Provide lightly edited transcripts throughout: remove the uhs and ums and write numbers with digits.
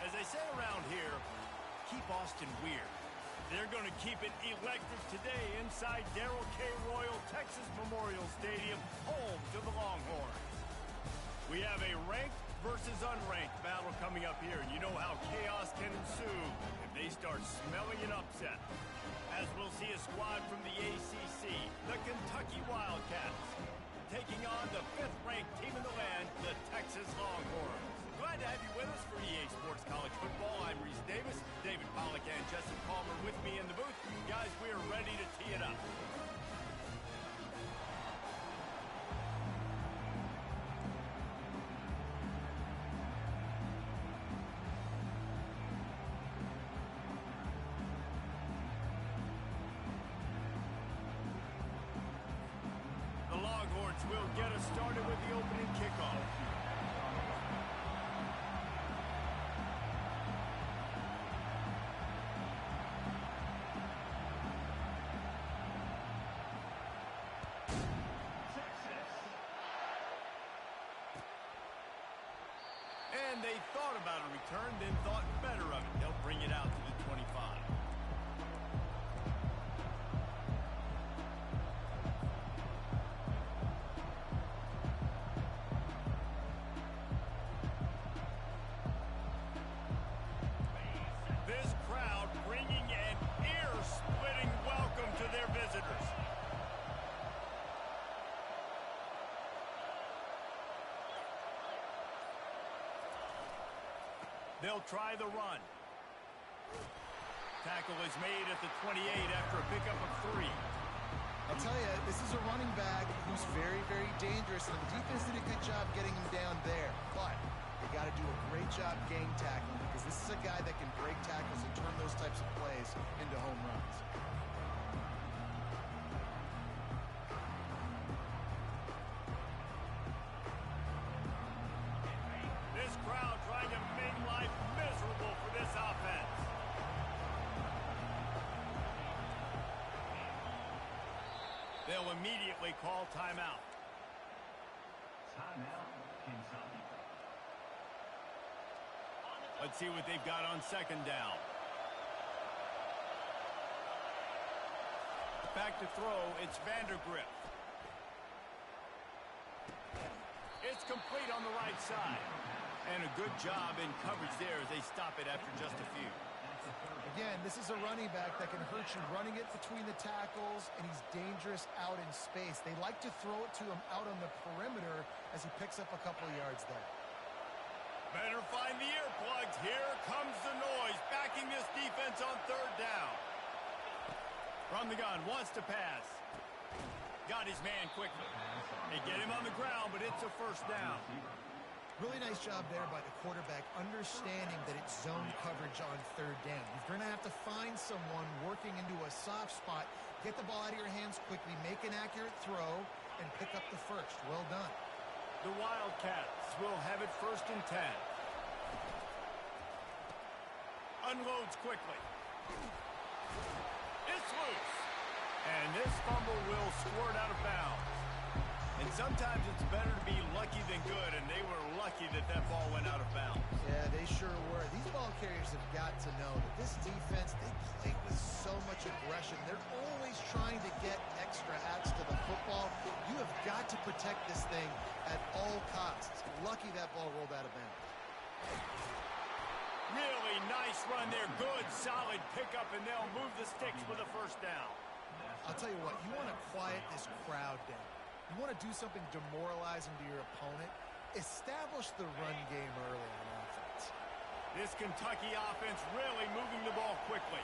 As they say around here, keep Austin weird. They're going to keep it electric today inside Darrell K. Royal Texas Memorial Stadium, home to the Longhorns. We have a ranked versus unranked battle coming up here, and you know how chaos can ensue if they start smelling an upset. As we'll see a squad from the ACC, the Kentucky Wildcats, taking on the 5th-ranked team in the land, the Texas Longhorns. Glad to have you with us for EA Sports College Football. I'm Reese Davis, David Pollack and Jesse Palmer with me in the booth. Guys, we are ready to tee it up. The Longhorns will get us started with the opening kickoff. And they thought about a return, then thought better of it. They'll bring it out to the 25. This crowd bringing an ear-splitting welcome to their visitors. They'll try the run. Tackle is made at the 28 after a pickup of 3. I'll tell you, this is a running back who's very, very dangerous, and the defense did a good job getting him down there. But they got to do a great job gang tackling, because this is a guy that can break tackles and turn those types of plays into home runs. This crowd trying to make life miserable for this offense. They'll immediately call timeout. Timeout, Kentucky. Let's see what they've got on 2nd down. Back to throw, it's Vandergrift. It's complete on the right side. And a good job in coverage there as they stop it after just a few. Again, this is a running back that can hurt you running it between the tackles, and he's dangerous out in space. They like to throw it to him out on the perimeter as he picks up a couple of yards there. Better find the earplugs. Here comes the noise, backing this defense on 3rd down. From the gun, wants to pass. Got his man quickly. They get him on the ground, but it's a 1st down. Really nice job there by the quarterback, understanding that it's zone coverage on 3rd down. You're going to have to find someone working into a soft spot, get the ball out of your hands quickly, make an accurate throw, and pick up the 1st. Well done. The Wildcats will have it 1st and 10. Unloads quickly. It's loose. And this fumble will squirt out of bounds. And sometimes it's better to be lucky than good, and they were lucky that that ball went out of bounds. Yeah, they sure were. These ball carriers have got to know that this defense, they play with so much aggression. They're always trying to get extra hats to the football. You have got to protect this thing at all costs. Lucky that ball rolled out of bounds. Really nice run there. Good, solid pickup, and they'll move the sticks with a 1st down. I'll tell you what, you want to quiet this crowd down. You want to do something demoralizing to your opponent, establish the run game early on offense. This Kentucky offense really moving the ball quickly.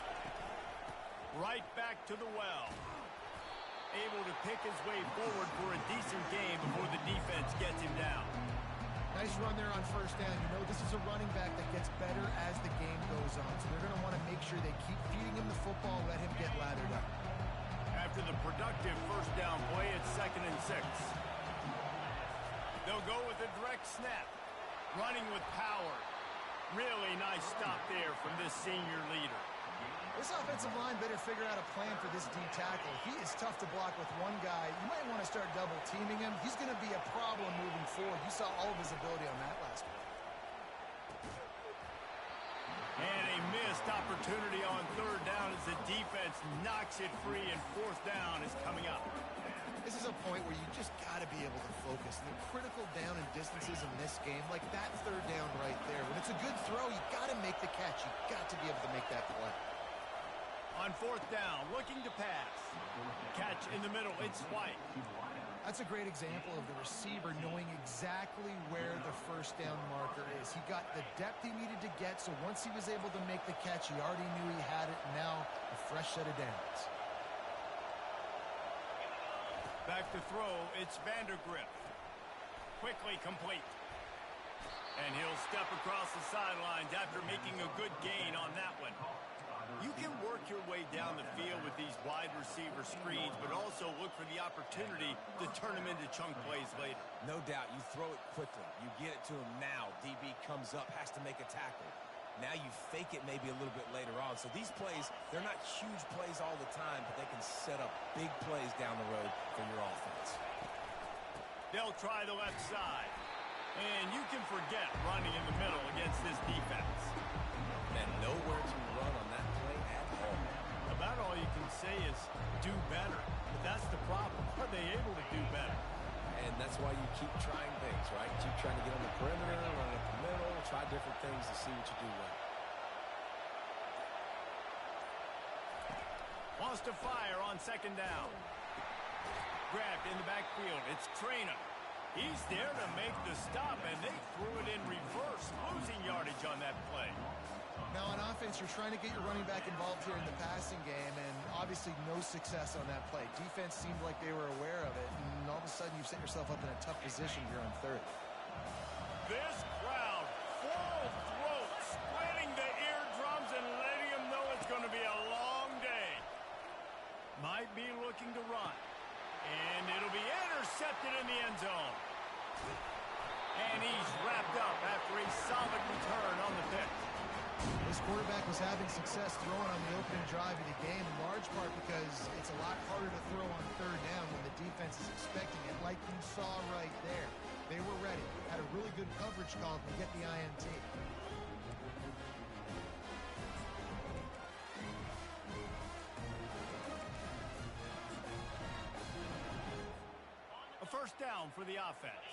Right back to the well. Able to pick his way forward for a decent game before the defense gets him down. Nice run there on 1st down. You know this is a running back that gets better as the game goes on, so they're going to want to make sure they keep feeding him the football, let him get lathered up. After the productive 1st down play, it's 2nd and 6. They'll go with a direct snap. Running with power. Really nice stop there from this senior leader. This offensive line better figure out a plan for this D tackle. He is tough to block with one guy. You might want to start double teaming him. He's going to be a problem moving forward. You saw all of his ability on that last play. defense knocks it free, and fourth down is coming up. This is a point where you just got to be able to focus. And the critical down and distances in this game, like that third down right there. When it's a good throw, you got to make the catch. You got to be able to make that play. On fourth down, looking to pass. Catch in the middle, it's White. That's a great example of the receiver knowing exactly where the first down marker is. He got the depth he needed to get, so once he was able to make the catch, he already knew he had it. Now, a fresh set of downs. Back to throw, it's Vandergrift. Quickly complete. And he'll step across the sidelines after making a good gain on that one. You can work your way down the field with these wide receiver screens, but also look for the opportunity to turn them into chunk plays later. No doubt, you throw it quickly. You get it to him now. DB comes up, has to make a tackle. Now you fake it maybe a little bit later on. So these plays, they're not huge plays all the time, but they can set up big plays down the road for your offense. They'll try the left side. And you can forget running in the middle against this defense. And nowhere to run on that play at all. About all you can say is do better. But that's the problem. Are they able to do better? And that's why you keep trying things, right? Keep trying to get on the perimeter, run up the middle, try different things to see what you do well. Wants to fire on second down. Grabbed in the backfield. It's Trainer. He's there to make the stop, and they threw it in reverse, losing yardage on that play. Now on offense, you're trying to get your running back involved here in the passing game, and obviously no success on that play. Defense seemed like they were aware of it, and all of a sudden you've set yourself up in a tough position here on third. This crowd, full throat, splitting the eardrums and letting them know it's going to be a long day. Might be looking to run. And it'll be intercepted in the end zone. And he's wrapped up after a solid return on the pick. This quarterback was having success throwing on the opening drive of the game, in large part because it's a lot harder to throw on third down when the defense is expecting it, like you saw right there. They were ready, had a really good coverage call to get the INT. A first down for the offense.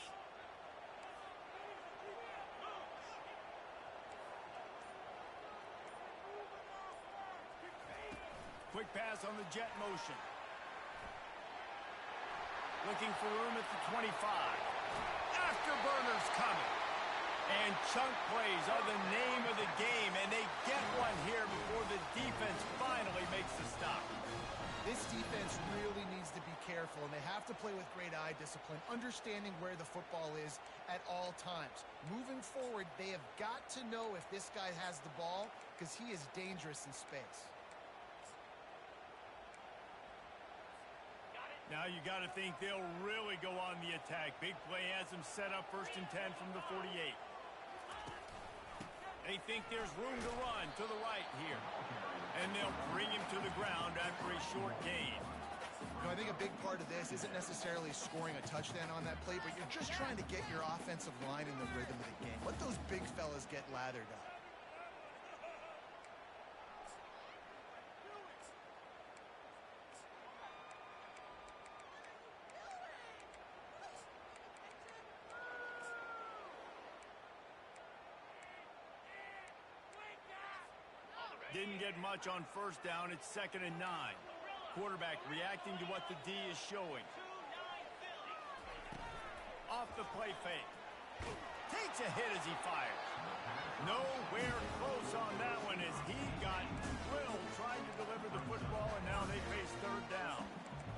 Quick pass on the jet motion. Looking for room at the 25. Afterburners coming. And chunk plays are the name of the game, and they get one here before the defense finally makes the stop. This defense really needs to be careful, and they have to play with great eye discipline, understanding where the football is at all times. Moving forward, they have got to know if this guy has the ball, because he is dangerous in space. Now you got to think they'll really go on the attack. Big play has them set up 1st and 10 from the 48. They think there's room to run to the right here. And they'll bring him to the ground after a short gain. You know, I think a big part of this isn't necessarily scoring a touchdown on that play, but you're just trying to get your offensive line in the rhythm of the game. Let those big fellas get lathered up. Didn't get much on first down. It's 2nd and 9. Quarterback reacting to what the D is showing. Off the play fake. Takes a hit as he fires. Nowhere close on that one as he got drilled trying to deliver the football, and now they face 3rd down.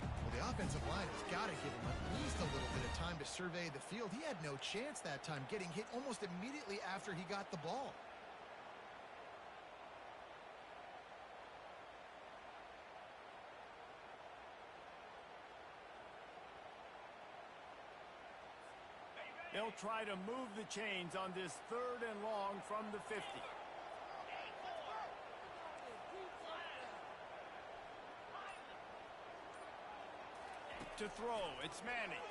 Well, the offensive line has got to give him at least a little bit of time to survey the field. He had no chance that time, getting hit almost immediately after he got the ball. They'll try to move the chains on this 3rd and long from the 50. To throw, it's Manning.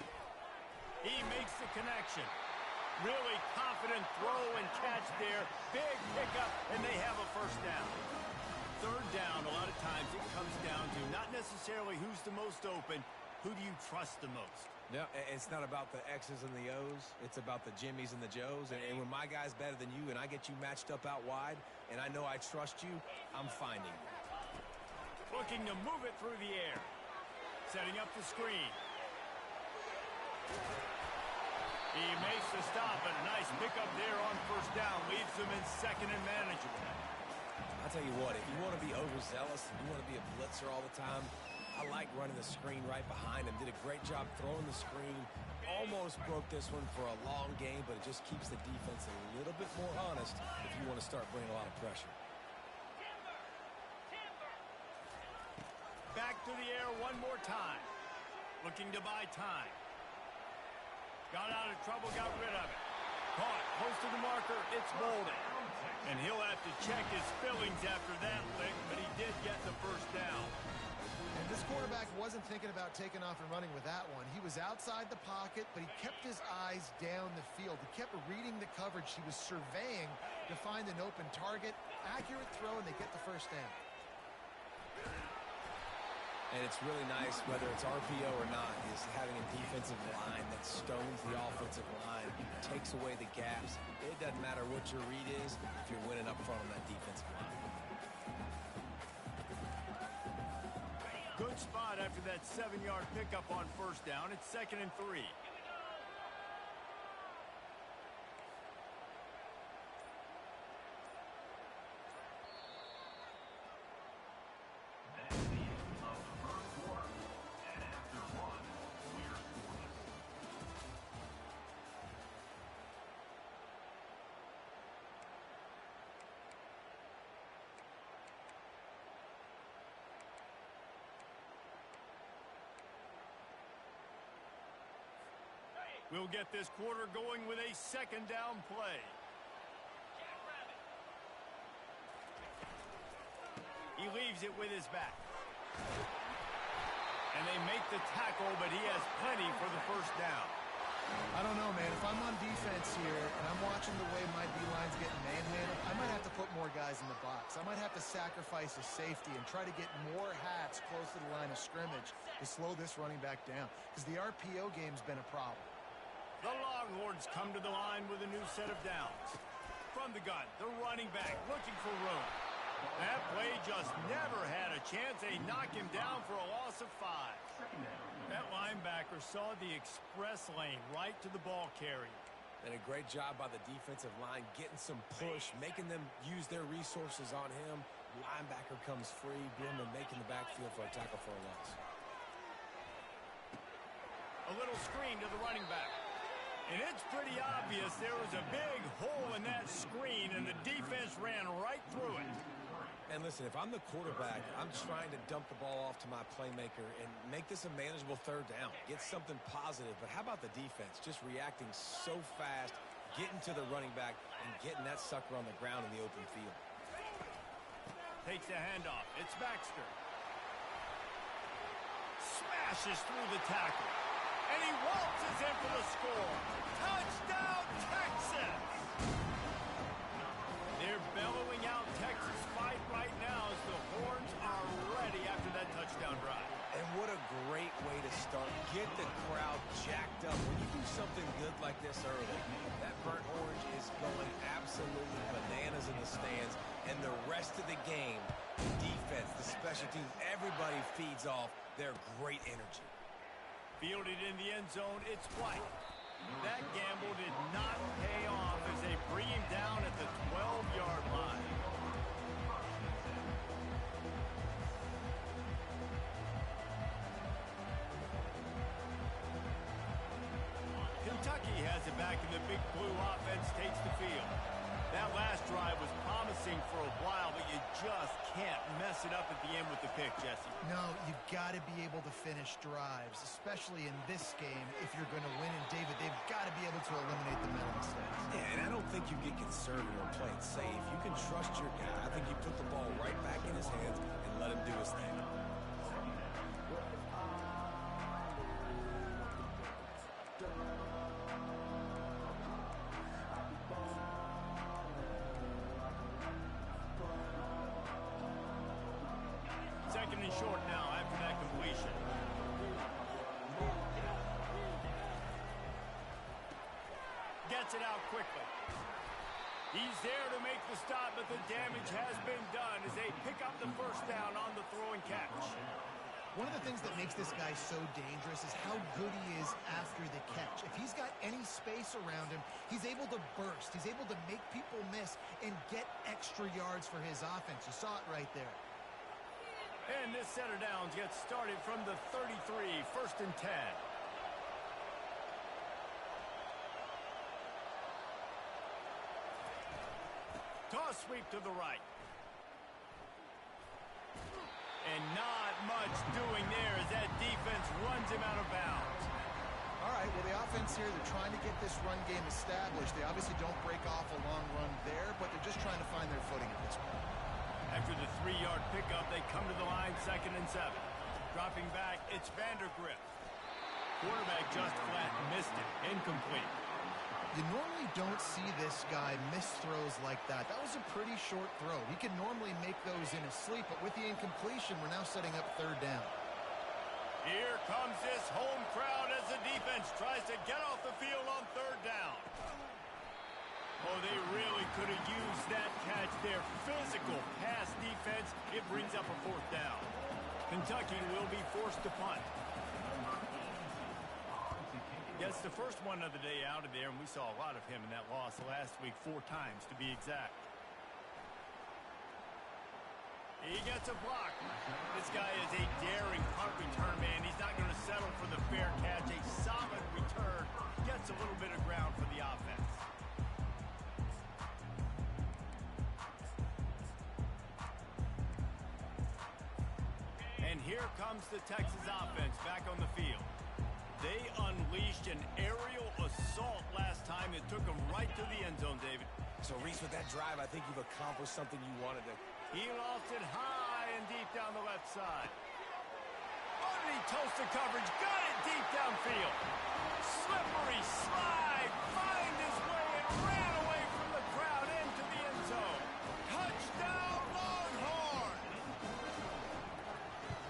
He makes the connection. Really confident throw and catch there. Big pickup, and they have a first down. 3rd down, a lot of times it comes down to not necessarily who's the most open, who do you trust the most? No, it's not about the X's and the O's. It's about the Jimmys and the Joes. And when my guy's better than you and I get you matched up out wide and I know I trust you, I'm finding you. Looking to move it through the air. Setting up the screen. He makes the stop, but a nice pickup there on first down. Leaves them in second and manageable. I'll tell you what, if you want to be overzealous and you want to be a blitzer all the time, I like running the screen right behind him. Did a great job throwing the screen. Almost broke this one for a long game, but it just keeps the defense a little bit more honest if you want to start bringing a lot of pressure. Back to the air one more time. Looking to buy time. Got out of trouble, got rid of it. Caught, close to the marker, it's Bolden. And he'll have to check his fillings after that lick, but he did get the first down. And this quarterback wasn't thinking about taking off and running with that one. He was outside the pocket, but he kept his eyes down the field. He kept reading the coverage. He was surveying to find an open target. Accurate throw, and they get the first down. And it's really nice, whether it's RPO or not, is having a defensive line that stones the offensive line, takes away the gaps. It doesn't matter what your read is if you're winning up front on that defensive line. Good spot after that 7-yard pickup on first down. It's 2nd and 3. We'll get this quarter going with a 2nd down play. He leaves it with his back. And they make the tackle, but he has plenty for the first down. I don't know, man. If I'm on defense here and I'm watching the way my D-line's getting manhandled, I might have to put more guys in the box. I might have to sacrifice a safety and try to get more hats close to the line of scrimmage to slow this running back down, because the RPO game's been a problem. The Longhorns come to the line with a new set of downs. From the gun, the running back looking for room. That play just never had a chance. They knock him down for a loss of 5. That linebacker saw the express lane right to the ball carrier. And a great job by the defensive line getting some push, making them use their resources on him. Linebacker comes free, Boomer making the backfield for a tackle for a loss. A little screen to the running back. And it's pretty obvious there was a big hole in that screen, and the defense ran right through it. And listen, if I'm the quarterback, I'm trying to dump the ball off to my playmaker and make this a manageable 3rd down. Get something positive. But how about the defense? Just reacting so fast, getting to the running back, and getting that sucker on the ground in the open field. Takes the handoff. It's Baxter. Smashes through the tackle. And he waltzes in for the score. Touchdown, Texas! They're bellowing out Texas fight right now as the Horns are ready after that touchdown drive. And what a great way to start. Get the crowd jacked up. When you do something good like this early, that burnt orange is going absolutely bananas in the stands. And the rest of the game, the defense, the special teams, everybody feeds off their great energy. Fielded in the end zone, it's White. That gamble did not pay off as they bring him down at the 12-yard line. Kentucky has it back, and the Big Blue offense takes the field. That last drive was promising for a while, but you just can't mess it up at the end with the pick, Jesse. No, you've got to be able to finish drives, especially in this game if you're going to win. And, David, they've got to be able to eliminate the mental mistakes. Yeah, and I don't think you get conservative or play it safe. You can trust your guy. I think you put the ball right back in his hands and let him do his thing. running short now after that completion. Gets it out quickly. He's there to make the stop, but the damage has been done as they pick up the first down on the throw and catch. One of the things that makes this guy so dangerous is how good he is after the catch. If he's got any space around him, he's able to burst. He's able to make people miss and get extra yards for his offense. You saw it right there. And this set of downs gets started from the 33, 1st and 10. Toss sweep to the right. And not much doing there as that defense runs him out of bounds. All right, well, the offense here, they're trying to get this run game established. They obviously don't break off a long run there, but they're just trying to find their footing at this point. After the 3-yard pickup, they come to the line, 2nd and 7. Dropping back, it's Vandergrift. Quarterback just flat missed it. Incomplete. You normally don't see this guy miss throws like that. That was a pretty short throw. He can normally make those in his sleep, but with the incompletion, we're now setting up 3rd down. Here comes this home crowd as the defense tries to get off the field on 3rd down. Oh, they really could have used that catch there. Physical pass defense. It brings up a 4th down. Kentucky will be forced to punt. Gets the first one of the day out of there, and we saw a lot of him in that loss last week, 4 times to be exact. He gets a block. This guy is a daring punt return man. He's not going to settle for the fair catch. A solid return. Gets a little bit of ground for the offense. And here comes the Texas offense back on the field. They unleashed an aerial assault last time. It took them right to the end zone, David. So, Reese, with that drive, I think you've accomplished something you wanted to. He lost it high and deep down the left side. Underneath toasted coverage. Got it deep downfield. Slippery slide. Find his way and ran away from the crowd into the end zone. Touchdown, Longhorn!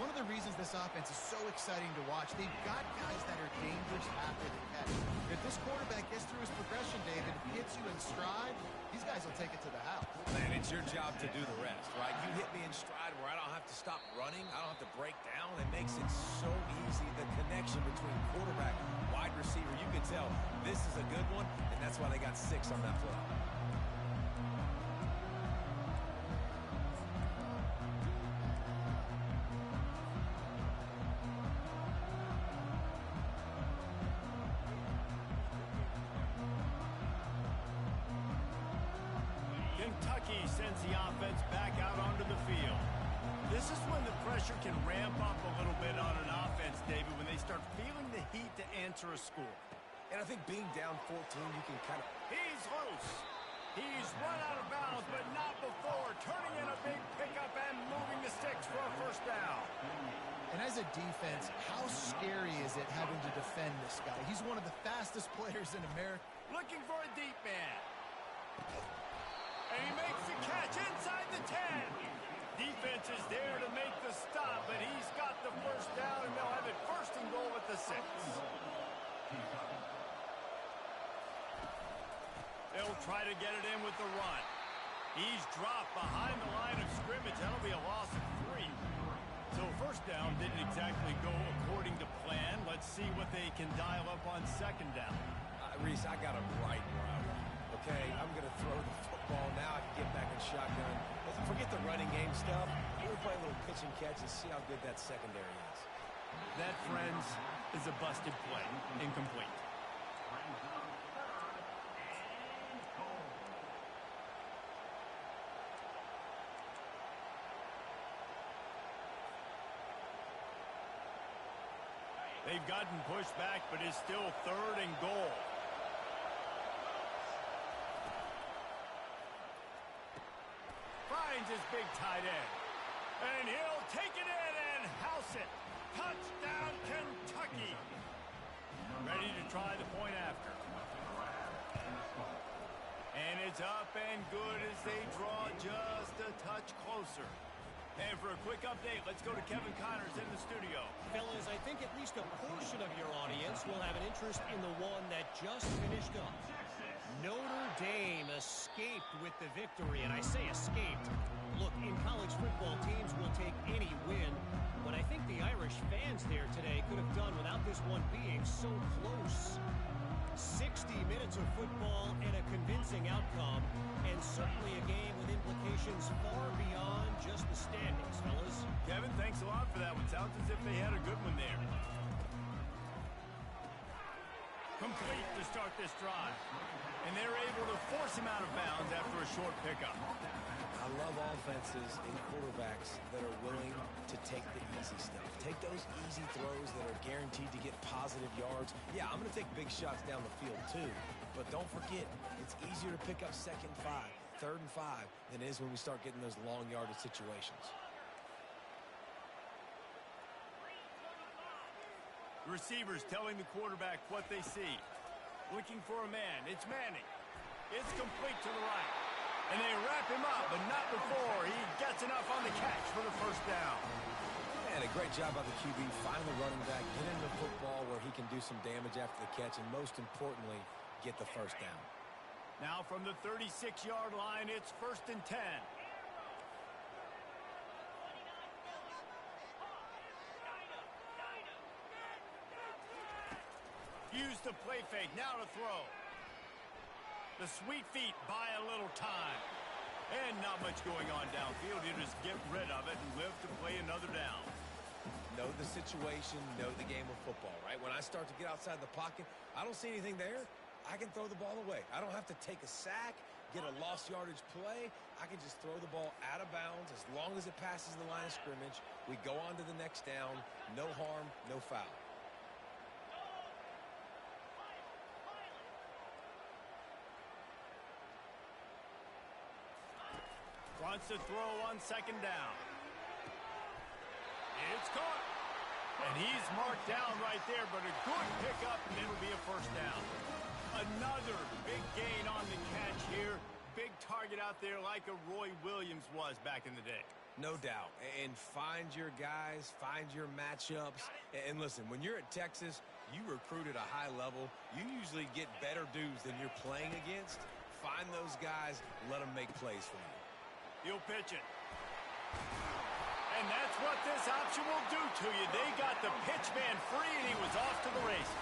One of the reasons this offense is so exciting to watch, they've got guys that are dangerous after the catch. If this quarterback gets through his progression, David, hits you in stride, these guys will take it to the house. Man, it's your job to do the rest, right? You hit me in stride where I don't have to stop running. I don't have to break down. It makes it so easy. The connection between quarterback and wide receiver, you can tell this is a good one, and that's why they got 6 on that play. Kentucky sends the offense back out onto the field. This is when the pressure can ramp up a little bit on an offense, David, when they start feeling the heat to answer a score. And I think being down 14, you can kind of... He's loose. He's run out of bounds, but not before. Turning in a big pickup and moving the sticks for a 1st down. And as a defense, how scary is it having to defend this guy? He's one of the fastest players in America. Looking for a deep man. And he makes the catch inside the 10. Defense is there to make the stop, but he's got the 1st down, and they'll have it 1st and goal at the 6. They'll try to get it in with the run. He's dropped behind the line of scrimmage. That'll be a loss of 3. So 1st down didn't exactly go according to plan. Let's see what they can dial up on 2nd down. Reese, I got him right where I want. Okay, I'm going to throw the football now. I can get back in shotgun. Forget the running game stuff. We'll play a little pitch and catch and see how good that secondary is. That, friends, is a busted play. Incomplete. They've gotten pushed back, but it's still 3rd and goal. Finds his big tight end. And he'll take it in and house it. Touchdown, Kentucky. Ready to try the point after. And it's up and good as they draw just a touch closer. And for a quick update, let's go to Kevin Connors in the studio. Fellas, I think at least a portion of your audience will have an interest in the one that just finished up. Notre Dame escaped with the victory, and I say escaped. Look, in college football, teams will take any win, but I think the Irish fans there today could have done without this one being so close. 60 minutes of football and a convincing outcome, and certainly a game with implications far beyond just the standings, fellas. Kevin, thanks a lot for that one. Sounds as if they had a good one there. Complete to start this drive. And they're able to force him out of bounds after a short pickup. I love offenses and quarterbacks that are willing to take the easy stuff. Take those easy throws that are guaranteed to get positive yards. Yeah, I'm going to take big shots down the field too. But don't forget, it's easier to pick up 2nd and 5, 3rd and 5 than it is when we start getting those long yardage situations. The receivers telling the quarterback what they see. Looking for a man. It's Manning. It's complete to the right. And they wrap him up, but not before he gets enough on the catch for the first down. And a great job by the QB finding the running back, getting the football where he can do some damage after the catch, and most importantly, get the first down. Now from the 36-yard line, it's 1st and 10. Use the play fake, now to throw. The sweet feet buy a little time. And not much going on downfield. You just get rid of it and live to play another down. Know the situation, know the game of football, right? When I start to get outside the pocket, I don't see anything there. I can throw the ball away. I don't have to take a sack, get a lost yardage play. I can just throw the ball out of bounds as long as it passes the line of scrimmage. We go on to the next down. No harm, no foul. Wants to throw on 2nd down. It's caught. And he's marked down right there, but a good pickup, and it'll be a 1st down. Another big gain on the catch here. Big target out there like a Roy Williams was back in the day. No doubt. And find your guys, find your matchups. And listen, when you're at Texas, you recruit at a high level. You usually get better dudes than you're playing against. Find those guys, let them make plays for you. He'll pitch it. And that's what this option will do to you. They got the pitch man free, and he was off to the races.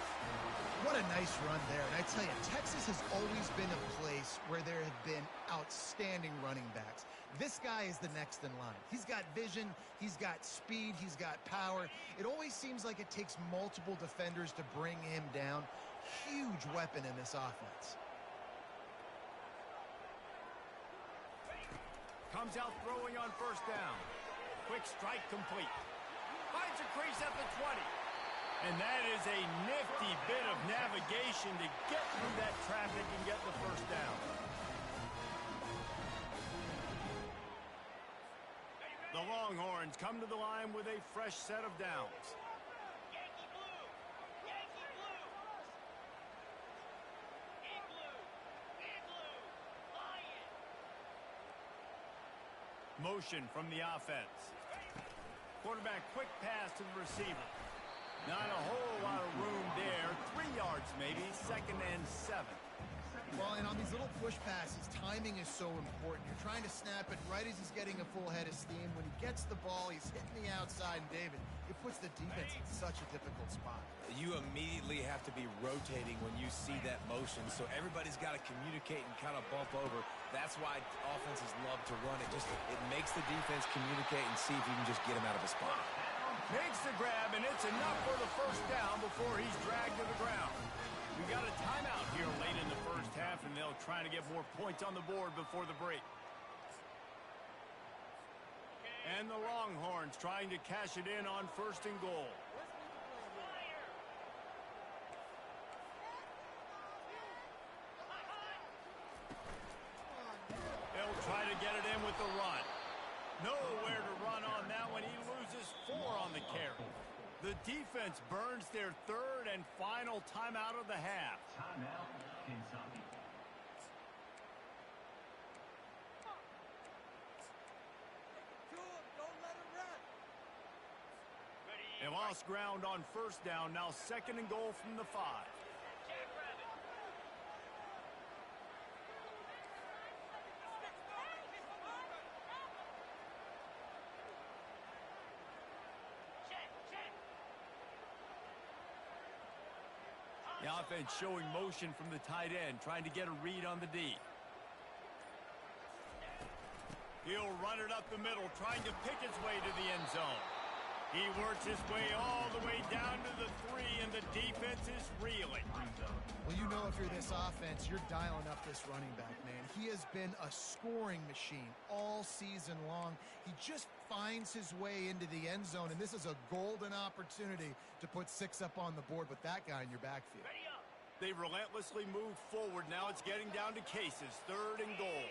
What a nice run there. And I tell you, Texas has always been a place where there have been outstanding running backs. This guy is the next in line. He's got vision, he's got speed, he's got power. It always seems like it takes multiple defenders to bring him down. Huge weapon in this offense. Comes out throwing on 1st down. Quick strike complete. Finds a crease at the 20. And that is a nifty bit of navigation to get through that traffic and get the 1st down. The Longhorns come to the line with a fresh set of downs. Motion from the offense. Quarterback quick pass to the receiver. Not a whole lot of room there. 3 yards maybe. 2nd and 7. Well, and on these little push passes, timing is so important. You're trying to snap it right as he's getting a full head of steam. When he gets the ball, he's hitting the outside, and David, it puts the defense in such a difficult spot. You immediately have to be rotating when you see that motion, so everybody's got to communicate and kind of bump over. That's why offenses love to run it. It makes the defense communicate and see if you can just get him out of a spot. Makes the grab, and it's enough for the 1st down before he's dragged to the ground. We got a timeout here late in the 1st half, and they'll try to get more points on the board before the break. And the Longhorns trying to cash it in on 1st and goal. They'll try to get it in with the run. Nowhere to run on that one. He loses 4 on the carry. The defense burns their 3rd and final timeout of the half. Timeout, Kentucky. Don't let They lost ground on first down. Now 2nd and goal from the 5. The offense showing motion from the tight end, trying to get a read on the D. He'll run it up the middle, trying to pick his way to the end zone. He works his way all the way down to the 3, and the defense is reeling. Well, you know, if you're this offense, you're dialing up this running back, man. He has been a scoring machine all season long. He just finds his way into the end zone, and this is a golden opportunity to put 6 up on the board with that guy in your backfield. They relentlessly move forward. Now it's getting down to cases. 3rd and goal.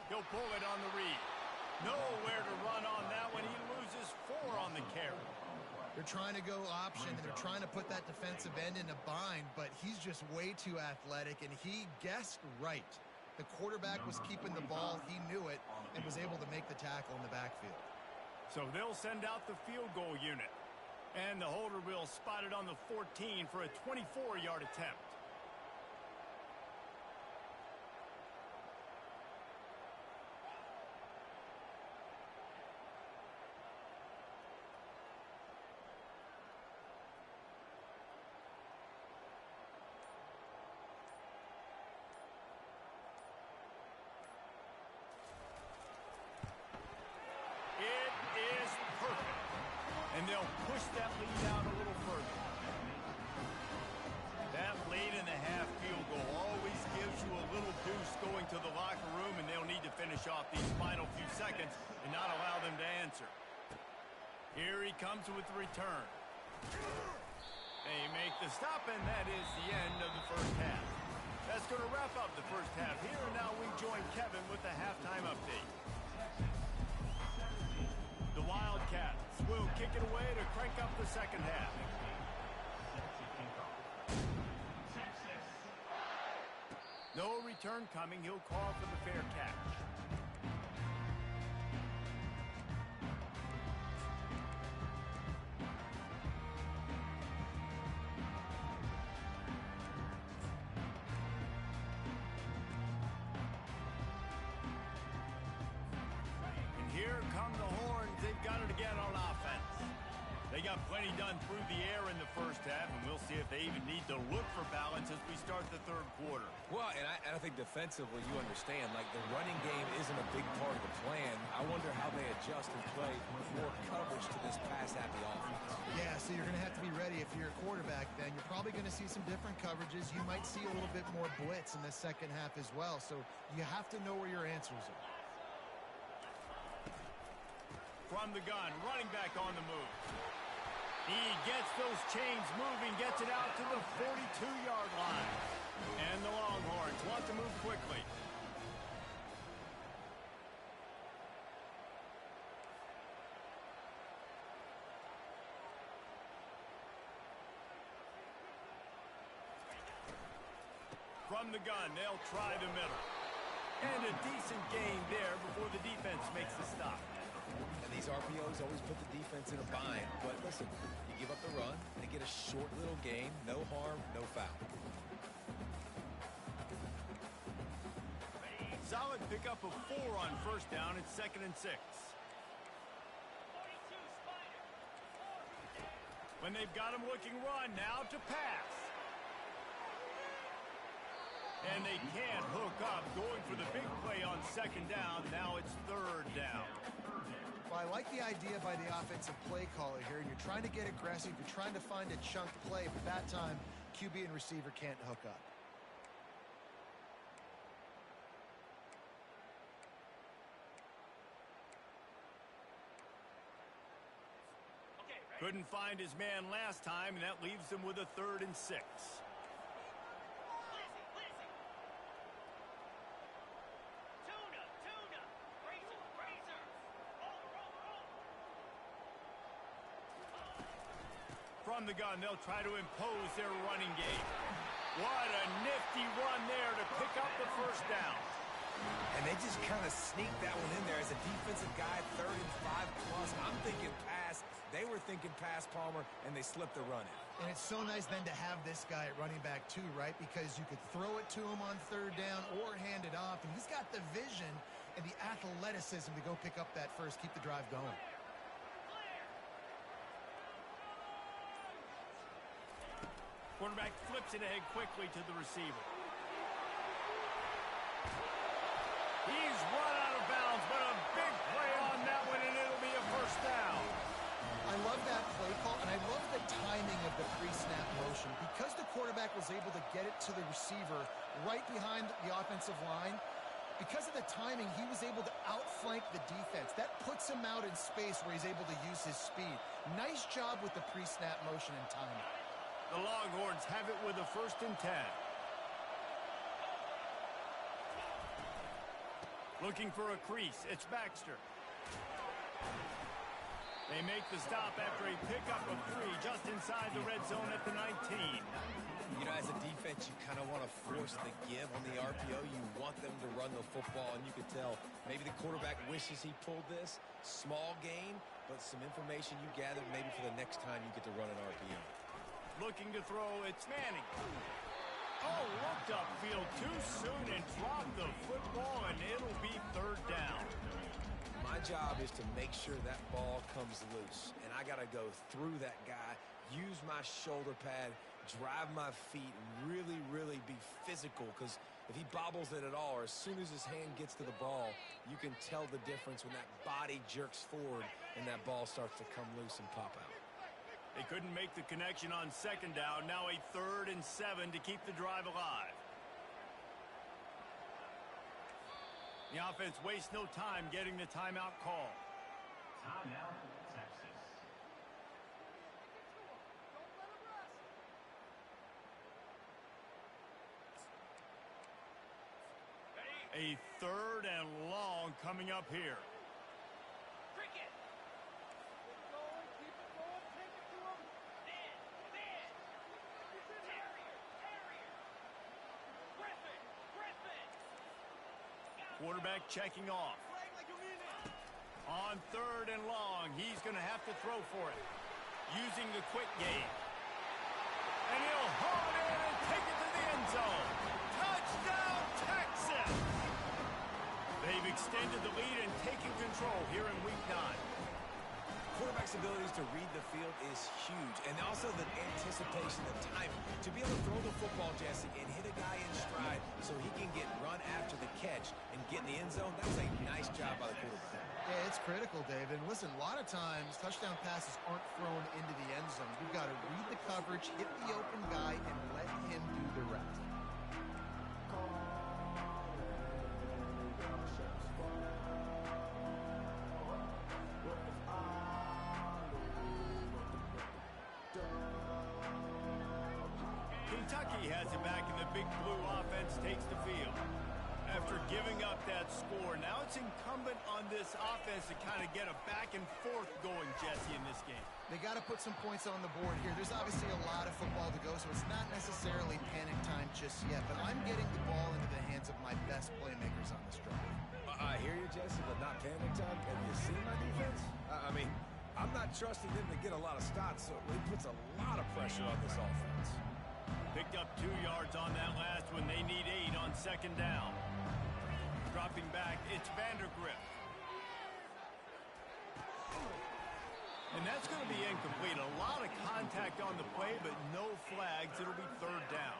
He'll pull it on the read. Nowhere to run on that one. He loses 4 on the carry. They're trying to go option, and they're trying to put that defensive end in a bind, but he's just way too athletic, and he guessed right. The quarterback was keeping the ball. He knew it and was able to make the tackle in the backfield. So they'll send out the field goal unit. And the holder will spot it on the 14 for a 24-yard attempt. And they'll push that lead out a little further. That late in the half field goal always gives you a little boost going to the locker room, and they'll need to finish off these final few seconds and not allow them to answer. Here he comes with the return. They make the stop, and that is the end of the first half. That's going to wrap up the first half here, and now we join Kevin with the halftime update. The Wildcats will kick it away to crank up the second half. No return coming. He'll call for the fair catch. And here come the horns. They've got it again on offense. They got plenty done through the air in the first half, and we'll see if they even need to look for balance as we start the third quarter. Well, and I think defensively, you understand, like the running game isn't a big part of the plan. I wonder how they adjust and play more coverage to this pass-happy offense. Yeah, so you're going to have to be ready if you're a quarterback then. You're probably going to see some different coverages. You might see a little bit more blitz in the second half as well, so you have to know where your answers are. From the gun, running back on the move. He gets those chains moving, gets it out to the 42-yard line. And the Longhorns want to move quickly. From the gun, they'll try the middle. And a decent gain there before the defense makes the stop. And these RPOs always put the defense in a bind. But listen, you give up the run, they get a short little gain, no harm, no foul. Solid pickup of 4 on first down. It's 2nd and 6. When they've got him looking run, now to pass. And they can't hook up, going for the big play on 2nd down. Now it's 3rd down. Well, I like the idea by the offensive play caller here. You're trying to get aggressive. You're trying to find a chunk play, but that time, QB and receiver can't hook up. Couldn't find his man last time, and that leaves him with a 3rd and 6. From the gun, they'll try to impose their running game. What a nifty run there to pick up the first down. And they just kind of sneaked that one in there as a defensive guy, 3rd and 5+. I'm thinking pass. They were thinking pass, Palmer, and they slipped the run in. And it's so nice then to have this guy at running back too, right? Because you could throw it to him on 3rd down or hand it off. And he's got the vision and the athleticism to go pick up that first, keep the drive going. Quarterback flips it ahead quickly to the receiver. He's run out of bounds, but a big play on that one, and it'll be a first down. I love that play call, and I love the timing of the pre-snap motion. Because the quarterback was able to get it to the receiver right behind the offensive line, because of the timing, he was able to outflank the defense. That puts him out in space where he's able to use his speed. Nice job with the pre-snap motion and timing. The Longhorns have it with a 1st and 10. Looking for a crease. It's Baxter. They make the stop after a pickup of 3 just inside the red zone at the 19. You know, as a defense, you kind of want to force the give on the RPO. You want them to run the football, and you could tell maybe the quarterback wishes he pulled this. Small gain, but some information you gathered maybe for the next time you get to run an RPO. Looking to throw, it's Manning. Oh, looked upfield too soon and dropped the football, and it'll be 3rd down. My job is to make sure that ball comes loose, and I got to go through that guy, use my shoulder pad, drive my feet, and really, really be physical, because if he bobbles it at all, or as soon as his hand gets to the ball, you can tell the difference when that body jerks forward and that ball starts to come loose and pop out. They couldn't make the connection on 2nd down. Now a 3rd and 7 to keep the drive alive. The offense wastes no time getting the timeout call. Timeout, Texas. A 3rd and long coming up here. Quarterback checking off. On 3rd and long, he's going to have to throw for it. Using the quick game. And he'll haul it in and take it to the end zone. Touchdown, Texas! They've extended the lead and taken control here in Week 9. Quarterback's abilities to read the field is huge, and also the anticipation, the timing. To be able to throw the football, Jesse, and hit a guy in stride so he can get run after the catch and get in the end zone, that's a nice job by the quarterback. Yeah, it's critical, David. Listen, a lot of times touchdown passes aren't thrown into the end zone. You've got to read the coverage, hit the open guy, and let him do the rest. Kentucky has it back, and the Big Blue offense takes the field. After giving up that score, now it's incumbent on this offense to kind of get a back and forth going, Jesse, in this game. They got to put some points on the board here. There's obviously a lot of football to go, so it's not necessarily panic time just yet, but I'm getting the ball into the hands of my best playmakers on this drive. I hear you, Jesse, but not panic time. Have you seen my defense? I mean, I'm not trusting them to get a lot of stops, so it puts a lot of pressure on this offense. Picked up 2 yards on that last one. They need 8 on 2nd down. Dropping back, it's Vandergrift. And that's going to be incomplete. A lot of contact on the play, but no flags. It'll be 3rd down.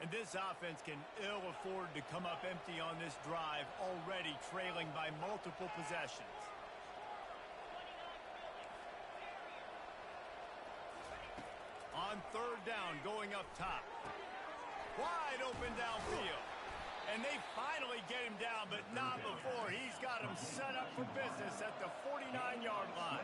And this offense can ill afford to come up empty on this drive, already trailing by multiple possessions. On 3rd down, going up top. Wide open downfield. And they finally get him down, but not before. He's got him set up for business at the 49-yard line.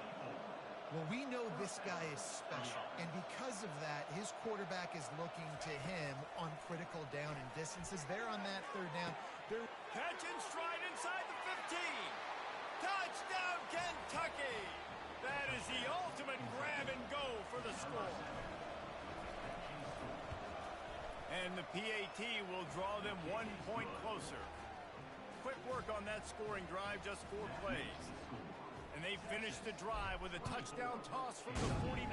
Well, we know this guy is special, and because of that, his quarterback is looking to him on critical down and distances. They're on that 3rd down. Catch and stride inside the 15. Touchdown, Kentucky! Kentucky! That is the ultimate grab and go for the score. And the PAT will draw them 1 point closer. Quick work on that scoring drive, just 4 plays. And they finish the drive with a touchdown toss from the 49.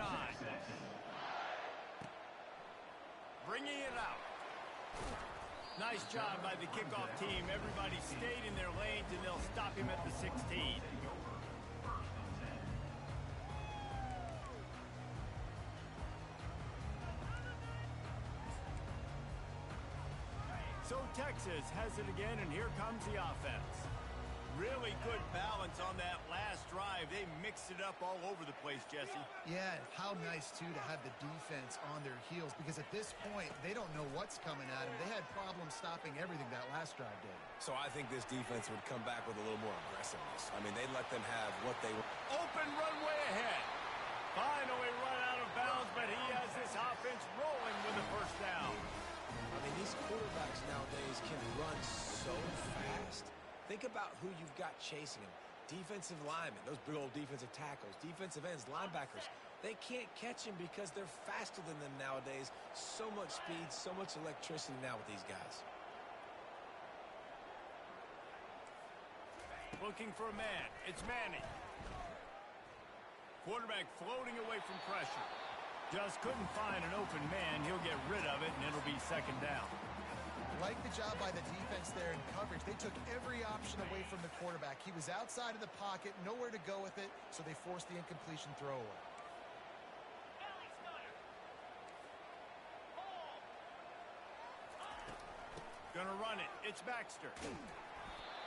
Bringing it out. Nice job by the kickoff team. Everybody stayed in their lanes, and they'll stop him at the 16. So Texas has it again, and here comes the offense. Really good balance on that last drive. They mixed it up all over the place, Jesse. Yeah, how nice, too, to have the defense on their heels, because at this point, they don't know what's coming at them. They had problems stopping everything that last drive did. So I think this defense would come back with a little more aggressiveness. I mean, they let them have what they were. Open runway ahead. Finally run out of bounds, but he has this offense rolling with the first down. I mean, these quarterbacks nowadays can run so fast. Think about who you've got chasing them. Defensive linemen, those big old defensive tackles, defensive ends, linebackers. They can't catch him because they're faster than them nowadays. So much speed, so much electricity now with these guys. Looking for a man. It's Manning. Quarterback floating away from pressure. Just couldn't find an open man. He'll get rid of it, and it'll be second down. Like the job by the defense there in coverage. They took every option away from the quarterback. He was outside of the pocket, nowhere to go with it, so they forced the incompletion throwaway. Gonna run it. It's Baxter.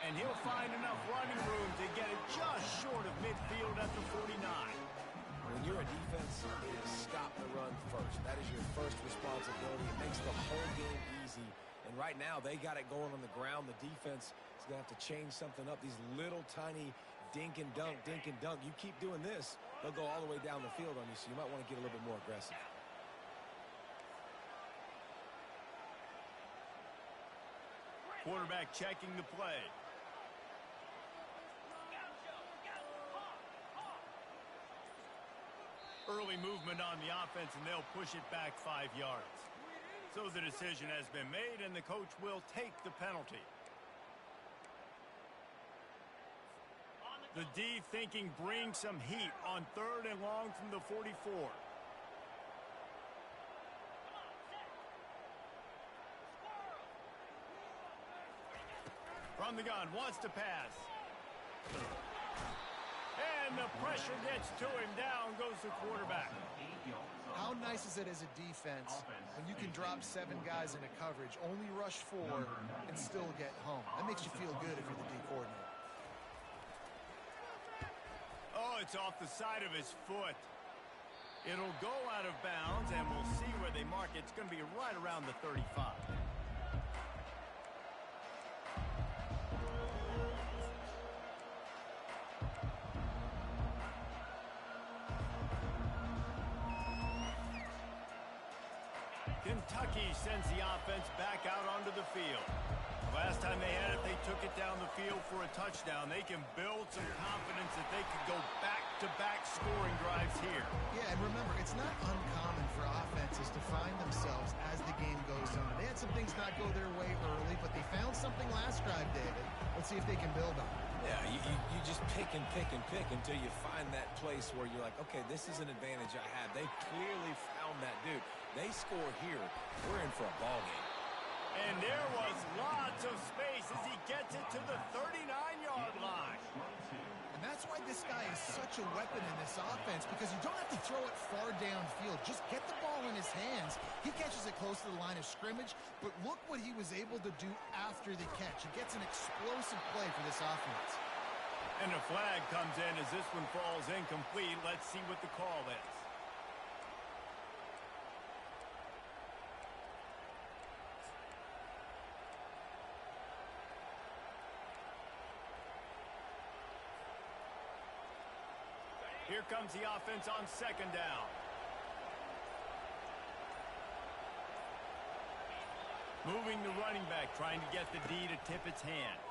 And he'll find enough running room to get it just short of midfield at the 49. When you're a defense, it is stop the run first. That is your first responsibility. It makes the whole game easy. And right now, they got it going on the ground. The defense is going to have to change something up. These little tiny dink and dunk, dink and dunk. You keep doing this, they'll go all the way down the field on you, so you might want to get a little bit more aggressive. Quarterback checking the play. Early movement on the offense, and they'll push it back 5 yards. So the decision has been made, and the coach will take the penalty. The D thinking bring some heat on 3rd and long from the 44. From the gun, wants to pass. And the pressure gets to him. Down goes the quarterback. How nice is it as a defense when you can drop 7 guys into coverage, only rush 4, and still get home? That makes you feel good if you're the D coordinator. Oh, it's off the side of his foot. It'll go out of bounds, and we'll see where they mark it. It's going to be right around the 35. Kentucky sends the offense back out onto the field. Last time they had it, they took it down the field for a touchdown. They can build some confidence that they could go back-to-back scoring drives here. Yeah, and remember, it's not uncommon for offenses to find themselves as the game goes on. They had some things not go their way early, but they found something last drive, David. Let's see if they can build on it. Yeah, you just pick and pick and pick until you find that place where you're like, okay, this is an advantage I have. They clearly found that dude. They score here. We're in for a ball game. And there was lots of space as he gets it to the 39-yard line. And that's why this guy is such a weapon in this offense, because you don't have to throw it far downfield. Just get the ball in his hands. He catches it close to the line of scrimmage, but look what he was able to do after the catch. He gets an explosive play for this offense. And a flag comes in as this one falls incomplete. Let's see what the call is. Here comes the offense on 2nd down. Moving the running back, trying to get the D to tip its hand.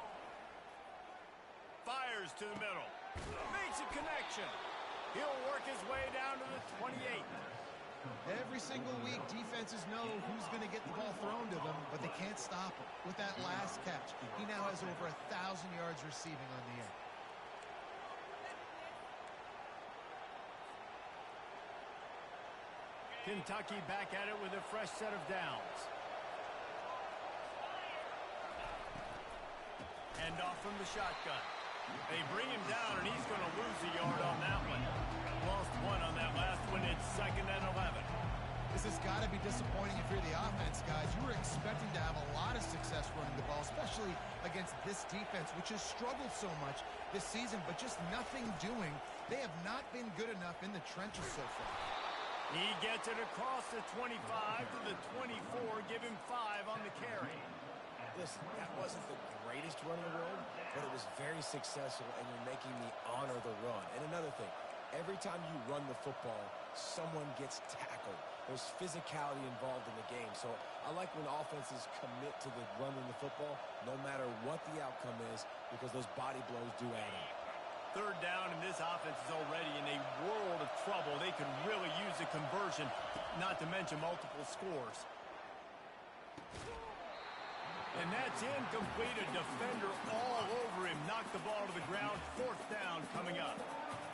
Fires to the middle. Makes a connection. He'll work his way down to the 28. Every single week, defenses know who's going to get the ball thrown to them, but they can't stop him. With that last catch, he now has over 1,000 yards receiving on the year. Kentucky back at it with a fresh set of downs. Hand off from the shotgun. They bring him down, and he's going to lose a yard on that one. Lost one on that last one. It's 2nd and 11. This has got to be disappointing if you're the offense, guys. You were expecting to have a lot of success running the ball, especially against this defense, which has struggled so much this season, but just nothing doing. They have not been good enough in the trenches so far. He gets it across the 25 to the 24. Give him 5 on the carry. Listen, that wasn't the greatest run in the world, but it was very successful, and you're making me honor the run. And another thing, every time you run the football, someone gets tackled. There's physicality involved in the game. So I like when offenses commit to the running the football, no matter what the outcome is, because those body blows do add up. 3rd down, and this offense is already in a world of trouble. They could really use a conversion, not to mention multiple scores. And that's incomplete. A defender all over him. Knocked the ball to the ground. 4th down coming up.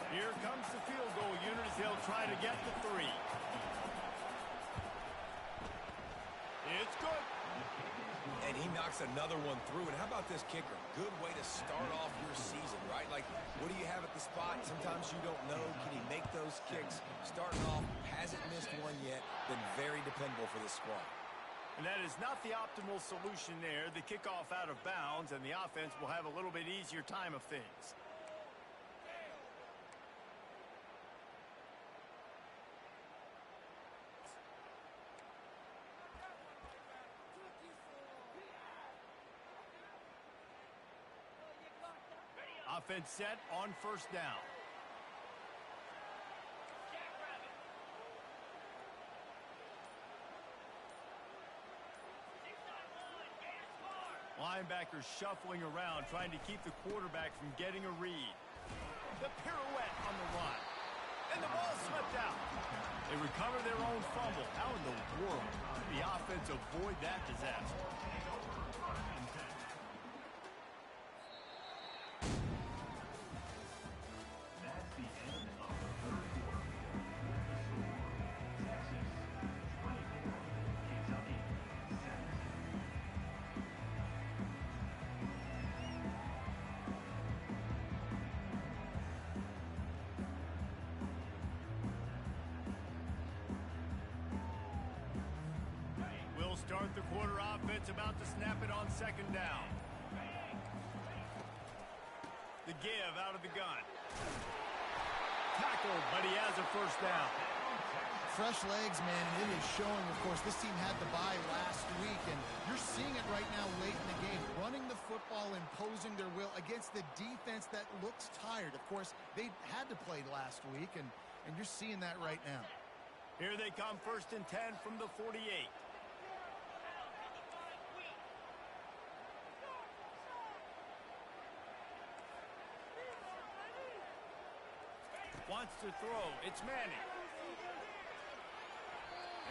Here comes the field goal unit as they'll try to get the 3. It's good. And he knocks another one through. And how about this kicker? Good way to start off your season, right? Like, what do you have at the spot? Sometimes you don't know. Can he make those kicks? Starting off, hasn't missed one yet. Been very dependable for this squad. And that is not the optimal solution there. The kickoff out of bounds, and the offense will have a little bit easier time of things. Offense set on 1st down. Linebackers shuffling around, trying to keep the quarterback from getting a read. The pirouette on the run. And the ball slipped out. They recover their own fumble. How in the world did the offense avoid that disaster? That's the end of the 3rd quarter. Texas 24, Kentucky 7. We'll start the quarter. Offense about to snap it on 2nd down. The give out of the gun. Tackled, but he has a 1st down. Fresh legs, man, and it is showing, of course. This team had the bye last week, and you're seeing it right now late in the game. Running the football, imposing their will against the defense that looks tired. Of course, they had to play last week, and you're seeing that right now. Here they come, 1st and 10 from the 48. Wants to throw. It's Manning.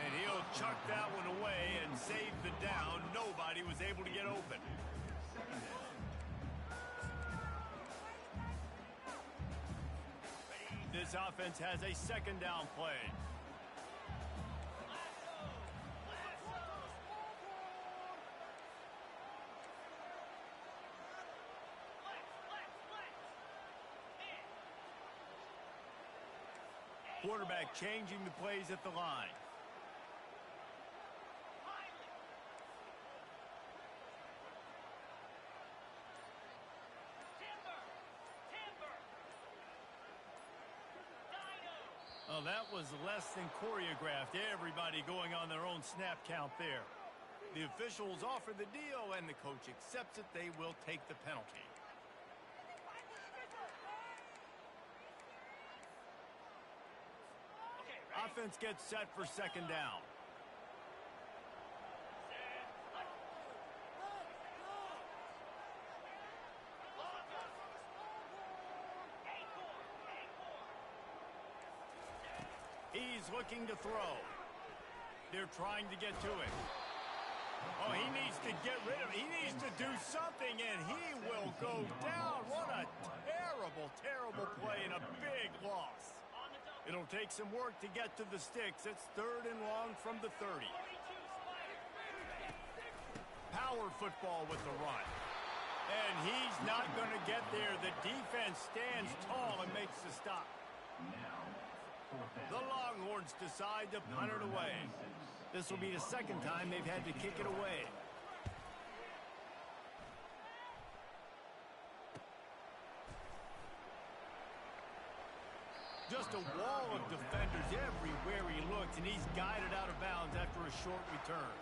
And he'll chuck that one away and save the down. Nobody was able to get open. This offense has a 2nd down play. Quarterback changing the plays at the line. Oh, that was less than choreographed. Everybody going on their own snap count there. The officials offer the deal, and the coach accepts it. They will take the penalty. Offense gets set for 2nd down. He's looking to throw. They're trying to get to it. Oh, he needs to get rid of it. He needs to do something, and he will go down. What a terrible, terrible play and a big loss. It'll take some work to get to the sticks. It's 3rd and long from the 30. Power football with the run. And he's not going to get there. The defense stands tall and makes the stop. The Longhorns decide to punt it away. This will be the 2nd time they've had to kick it away. Just a wall of defenders everywhere he looks, and he's guided out of bounds after a short return.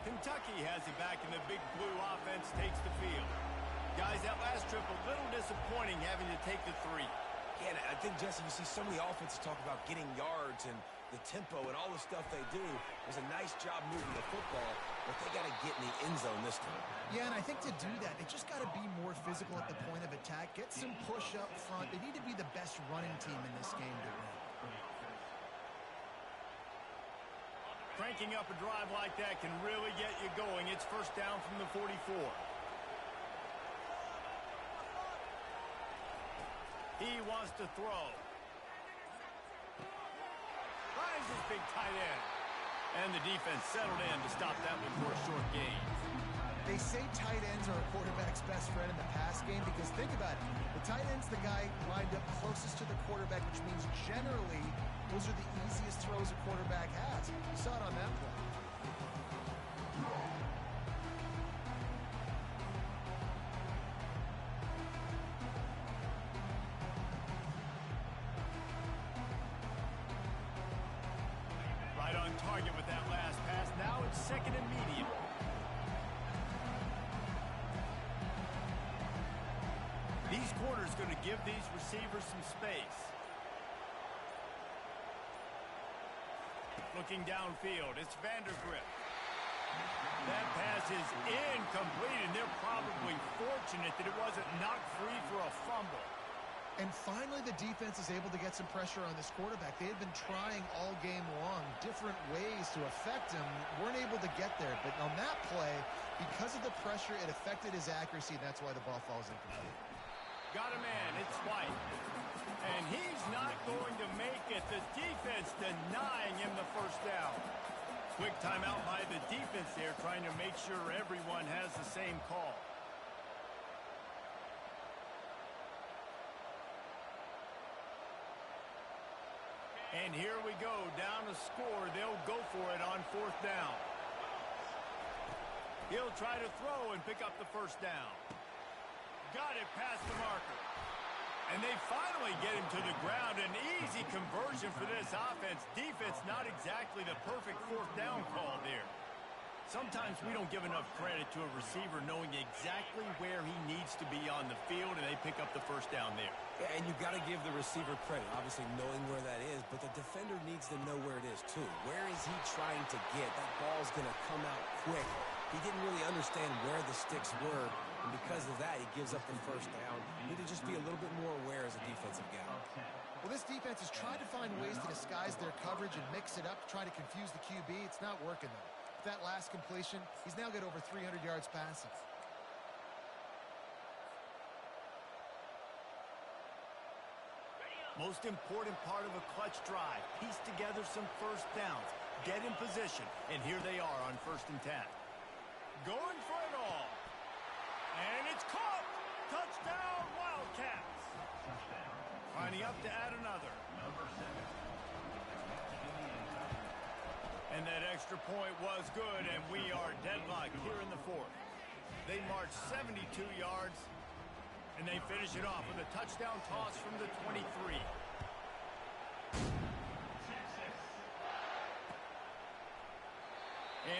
Kentucky has it back, and the big blue offense takes the field. Guys, that last trip a little disappointing having to take the 3. Yeah, I think, Jesse, you see so many offenses talk about getting yards and the tempo and all the stuff they do. It was a nice job moving the football, but they got to get in the end zone this time. Yeah, and I think to do that, they just got to be more physical at the point of attack, get some push up front. They need to be the best running team in this game to win. Cranking up a drive like that can really get you going. It's 1st down from the 44. He wants to throw. Finds his big tight end. And the defense settled in to stop that one for a short gain. They say tight ends are a quarterback's best friend in the pass game because think about it. The tight end's the guy lined up closest to the quarterback, which means generally those are the easiest throws a quarterback has. You saw it on that play. Right on target with that last pass. Now it's 2nd and medium. These corners going to give these receivers some space. Looking downfield, it's Vandergrift. That pass is incomplete, and they're probably fortunate that it wasn't knocked free for a fumble. And finally, the defense is able to get some pressure on this quarterback. They had been trying all game long different ways to affect him. Weren't able to get there. But on that play, because of the pressure, it affected his accuracy. That's why the ball falls incomplete. Got a man. It's White. And he's not going to make it. The defense denying him the 1st down. Quick timeout by the defense there, trying to make sure everyone has the same call. And here we go, down a score. They'll go for it on 4th down. He'll try to throw and pick up the 1st down. Got it past the marker. And they finally get him to the ground. An easy conversion for this offense. Defense not exactly the perfect 4th down call there. Sometimes we don't give enough credit to a receiver knowing exactly where he needs to be on the field, and they pick up the 1st down there. Yeah, and you've got to give the receiver credit, obviously knowing where that is, but the defender needs to know where it is too. Where is he trying to get? That ball's going to come out quick. He didn't really understand where the sticks were, and because of that, he gives up the 1st down. You need to just be a little bit more aware as a defensive guy. Well, this defense has tried to find ways to disguise their coverage and mix it up, try to confuse the QB. It's not working, though. That last completion, he's now got over 300 yards passing. Most important part of a clutch drive, piece together some 1st downs, get in position, and here they are on 1st and 10. Going for it all. And it's caught. Touchdown, Wildcats. Lining up to add another. And that extra point was good, and we are deadlocked here in the 4th. They march 72 yards, and they finish it off with a touchdown toss from the 23.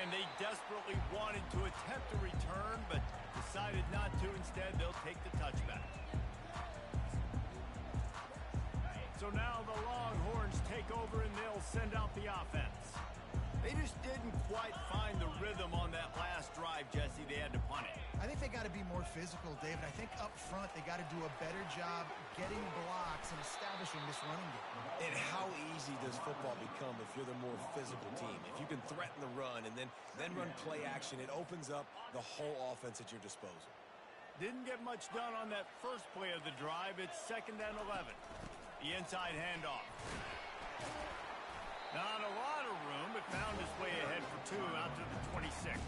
And they desperately wanted to attempt a return, but decided not to. Instead, they'll take the touchback. So now the Longhorns take over, and they'll send out the offense. They just didn't quite find the rhythm on that last drive, Jesse. They had to punt it. I think they got to be more physical, David. I think up front they got to do a better job getting blocks and establishing this running game. And how easy does football become if you're the more physical team? If you can threaten the run and then run play action, it opens up the whole offense at your disposal. Didn't get much done on that first play of the drive. It's 2nd and 11. The inside handoff. Not a lot of room, but found his way ahead for 2 out to the 26.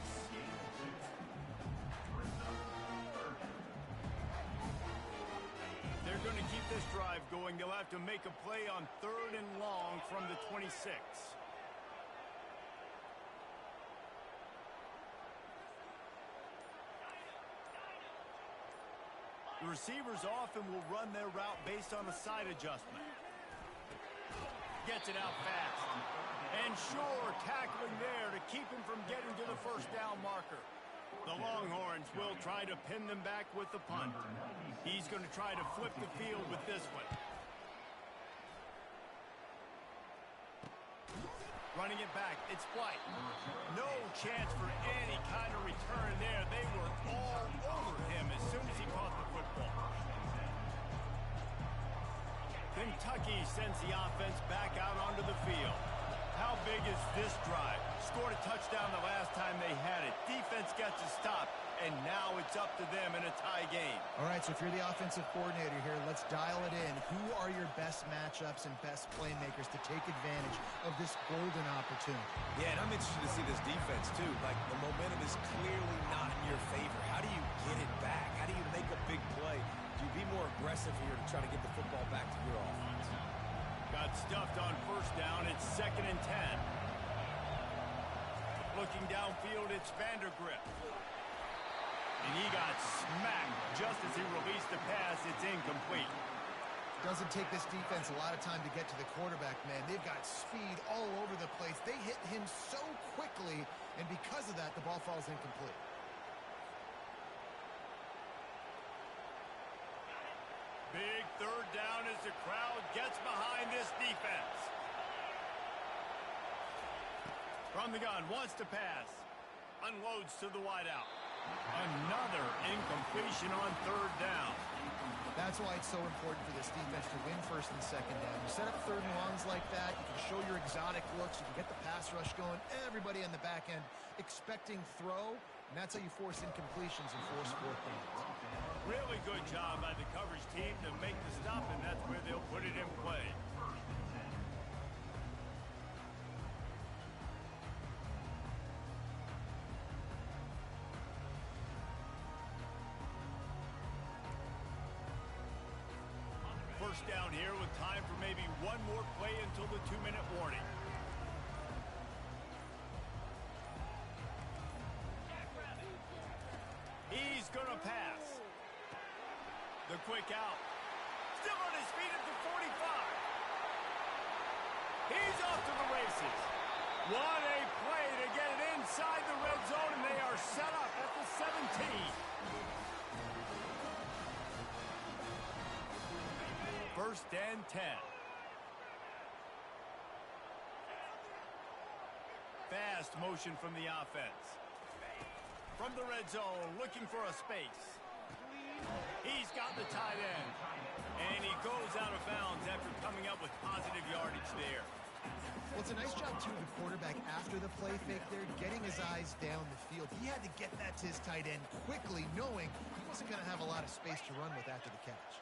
They're going to keep this drive going. They'll have to make a play on 3rd and long from the 26. The receivers often will run their route based on a side adjustment. Gets it out fast. And sure, tackling there to keep him from getting to the first down marker. The Longhorns will try to pin them back with the punt. He's going to try to flip the field with this one. Running it back, it's White. No chance for any kind of return there. They were all over him as soon as he caught the football. Kentucky sends the offense back out onto the field. How big is this drive? Scored a touchdown the last time they had it. Defense gets a stop, and now it's up to them in a tie game. All right, so if you're the offensive coordinator here, let's dial it in. Who are your best matchups and best playmakers to take advantage of this golden opportunity? Yeah, and I'm interested to see this defense, too. Like, the momentum is clearly not in your favor. How do you get it back? How do you make a big play? Do you be more aggressive here to try to get the football back to your offense? Got stuffed on 1st down. It's 2nd and 10. Looking downfield, it's Vandergrift. And he got smacked just as he released the pass. It's incomplete. Doesn't take this defense a lot of time to get to the quarterback, man. They've got speed all over the place. They hit him so quickly, and because of that, the ball falls incomplete. Big 3rd down as the crowd gets behind this defense. From the gun, wants to pass. Unloads to the wideout. Another incompletion on 3rd down. That's why it's so important for this defense to win 1st and 2nd down. You set up 3rd and longs like that, you can show your exotic looks, you can get the pass rush going, everybody on the back end expecting throw, and that's how you force incompletions and force 4th downs. Really good job by the coverage team to make the stop, and that's where they'll put it in play. First down here with time for maybe one more play until the 2-minute warning. He's going to pass. The quick out. Still on his feet at the 45. He's off to the races. What a play to get it inside the red zone, and they are set up at the 17. First and 10. Fast motion from the offense. From the red zone, looking for a space. He's got the tight end. And he goes out of bounds after coming up with positive yardage there. Well, it's a nice job, too, of the quarterback after the play fake there, getting his eyes down the field. He had to get that to his tight end quickly, knowing he wasn't going to have a lot of space to run with after the catch.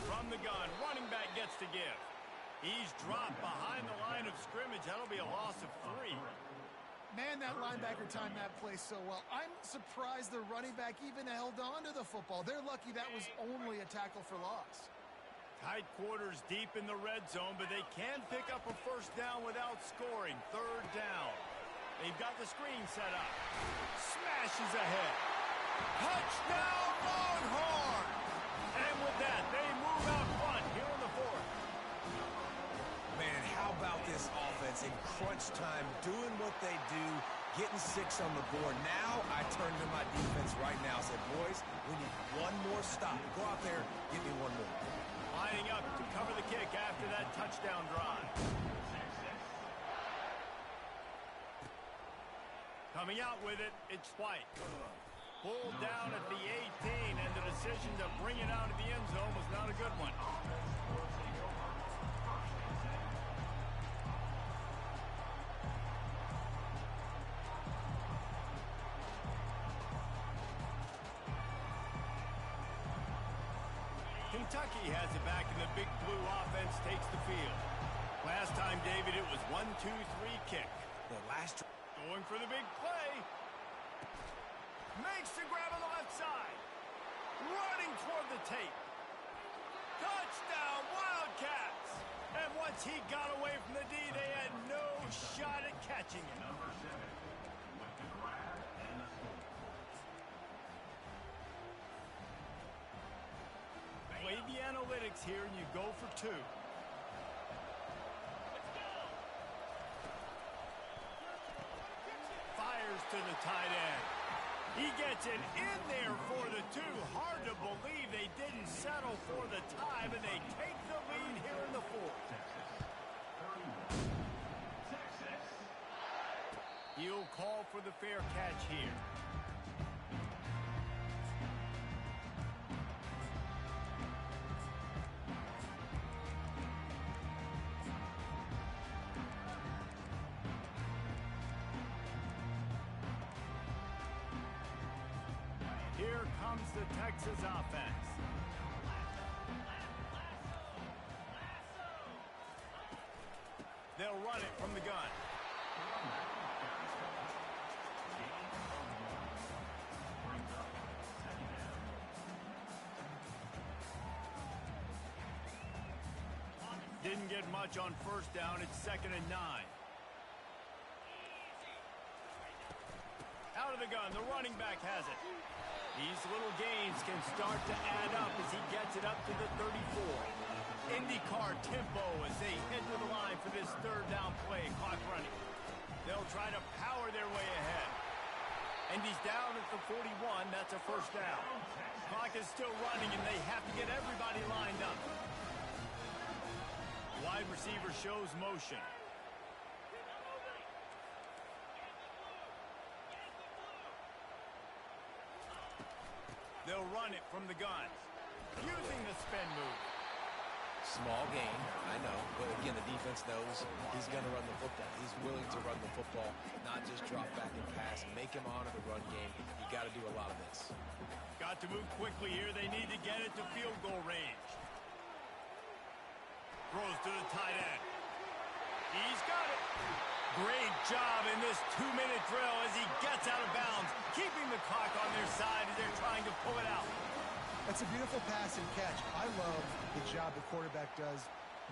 From the gun, running back gets to give. He's dropped behind the line of scrimmage. That'll be a loss of 3. Man, that linebacker timed that play so well. I'm surprised the running back even held on to the football. They're lucky that was only a tackle for loss. Tight quarters deep in the red zone, but they can pick up a first down without scoring. 3rd down. They've got the screen set up. Smashes ahead. Touchdown, Longhorn! And with that, they move out front here in the 4th. Man, how about this offense in crunch time, doing what they do, getting 6 on the board. Now I turn to my defense right now and say, boys, we need one more stop. Go out there, give me one more. Lining up to cover the kick after that touchdown drive. Coming out with it, it's White. Pulled down at the 18, and the decision to bring it out of the end zone was not a good one. Kentucky has it back, and the Big Blue offense takes the field. Last time, David, it was 1-2-3 kick. The last Going for the big play. Makes the grab on the left side. Running toward the tape. Touchdown, Wildcats! And once he got away from the D, they had no shot at catching him. Number 7 with the grab and the score. Play the analytics here, and you go for 2. Fires to the tight end. He gets it in there for the 2. Hard to believe they didn't settle for the tie, but they take the lead here in the 4th. Texas. He'll call for the fair catch here. Here comes the Texas offense. They'll run it from the gun. Didn't get much on first down. It's 2nd and 9. Out of the gun. The running back has it. These little gains can start to add up as he gets it up to the 34. IndyCar tempo as they head to the line for this 3rd down play. Clock running. They'll try to power their way ahead. And he's down at the 41. That's a 1st down. Clock is still running, and they have to get everybody lined up. Wide receiver shows motion. They'll run it from the gun. Using the spin move. small gain, I know, but again, the defense knows he's going to run the football. He's willing to run the football, not just drop back and pass, make him honor the run game. You got to do a lot of this. Got to move quickly here. They need to get it to field goal range. Throws to the tight end. He's got it. Great job in this 2-minute drill as he gets out of bounds, keeping the clock on their side as they're trying to pull it out. That's a beautiful pass and catch. I love the job the quarterback does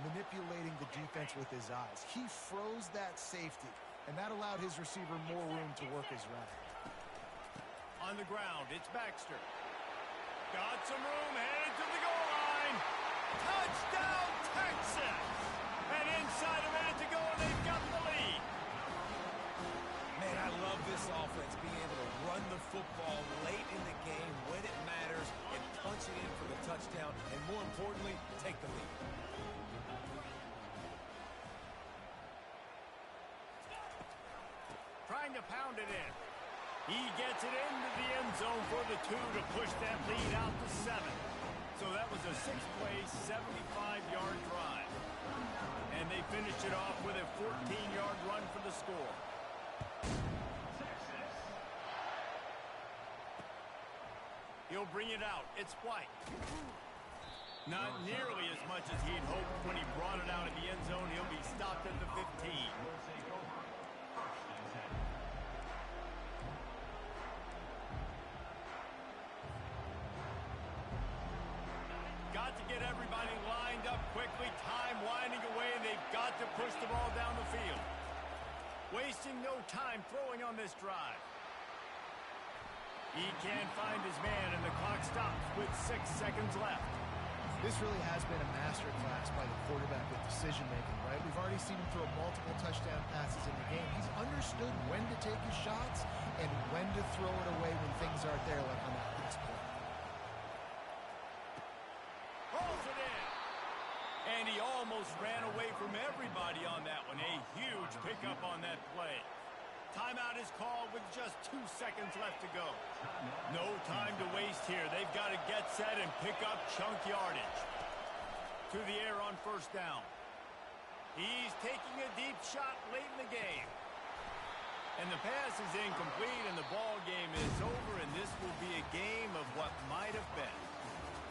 manipulating the defense with his eyes. He froze that safety, and that allowed his receiver more room to work his route. On the ground, it's Baxter. Got some room, headed to the goal line. Touchdown, Texas! And inside a minute to go, and they've got the lead. Man, I love this offense, being able to run the football late in the game when it matters and punch it in for the touchdown, and more importantly, take the lead. Trying to pound it in. He gets it into the end zone for the 2 to push that lead out to 7. So that was a 6-play, 75-yard drive. And they finished it off with a 14-yard run for the score. He'll bring it out. It's White. Not nearly as much as he'd hoped when he brought it out of the end zone. He'll be stopped at the 15. Got to get everybody lined up quickly. Time winding away, and they've got to push the ball down the field. Wasting no time throwing on this drive. He can't find his man, and the clock stops with 6 seconds left. This really has been a masterclass by the quarterback with decision-making, right? We've already seen him throw multiple touchdown passes in the game. He's understood when to take his shots and when to throw it away when things aren't there, like on that last play. Rolls it in. And he almost ran away from everybody on that one. A huge pickup on that play. Timeout is called with just 2 seconds left to go. No time to waste here. They've got to get set and pick up chunk yardage. To the air on first down. He's taking a deep shot late in the game. And the pass is incomplete, and the ball game is over, and this will be a game of what might have been.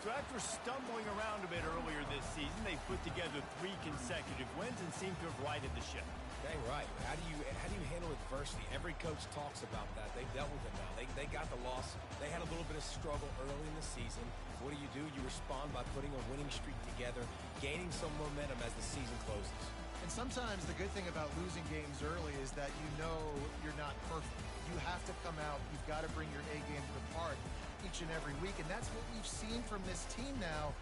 So after stumbling around a bit earlier this season, they put together 3 consecutive wins and seem to have righted the ship. Dang right. How do you handle adversity? Every coach talks about that. They've dealt with it now. They got the loss. They had a little bit of struggle early in the season. What do? You respond by putting a winning streak together, gaining some momentum as the season closes. And sometimes the good thing about losing games early is that you know you're not perfect. You have to come out. You've got to bring your A game to the park each and every week. And that's what we've seen from this team now